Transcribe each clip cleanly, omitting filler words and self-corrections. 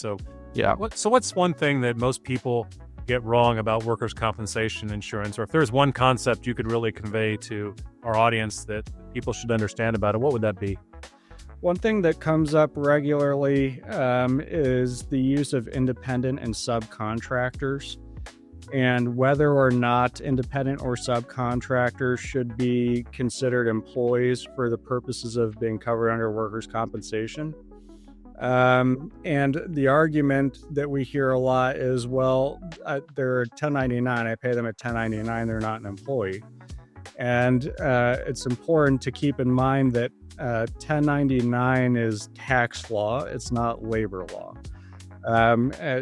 So, Yeah. what's one thing that most people get wrong about workers' compensation insurance? Or if there's one concept you could really convey to our audience that people should understand about it, what would that be? One thing that comes up regularly is the use of independent and subcontractors, and whether or not independent or subcontractors should be considered employees for the purposes of being covered under workers' compensation. And the argument that we hear a lot is, well, they're 1099. I pay them at 1099. They're not an employee. And it's important to keep in mind that 1099 is tax law. It's not labor law.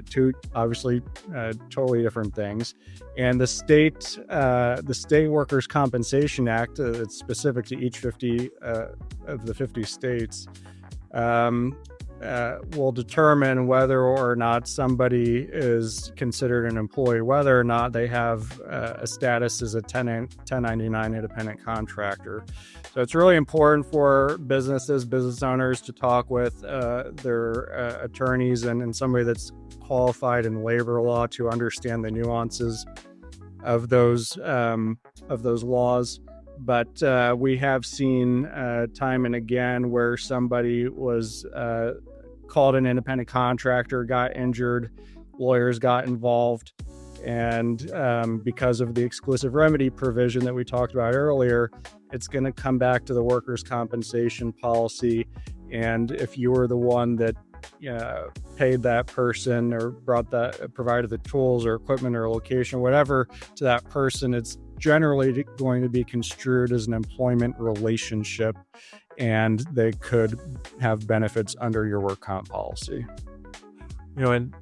Two obviously totally different things. And the state Workers' Compensation Act, it's specific to each 50 of the 50 states, will determine whether or not somebody is considered an employee, whether or not they have a status as a 1099 independent contractor. So it's really important for business owners to talk with their attorneys and somebody that's qualified in labor law to understand the nuances of those laws. But we have seen time and again where somebody was called an independent contractor, got injured, lawyers got involved, and because of the exclusive remedy provision that we talked about earlier, it's going to come back to the workers' compensation policy. And if you were the one that paid that person or provided the tools or equipment or location or whatever to that person, it's generally going to be construed as an employment relationship, and they could have benefits under your work comp policy. And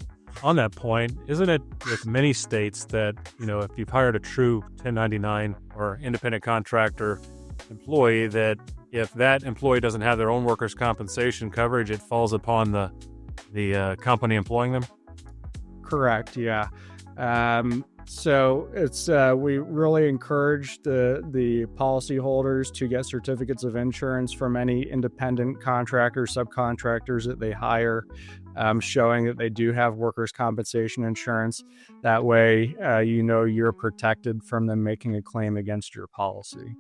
on that point, isn't it with many states that, if you've hired a true 1099 or independent contractor employee, that if that employee doesn't have their own workers' compensation coverage, it falls upon the company employing them? Correct, yeah. So it's we really encourage the policyholders to get certificates of insurance from any independent contractors, subcontractors that they hire, showing that they do have workers' compensation insurance. That way, you're protected from them making a claim against your policy.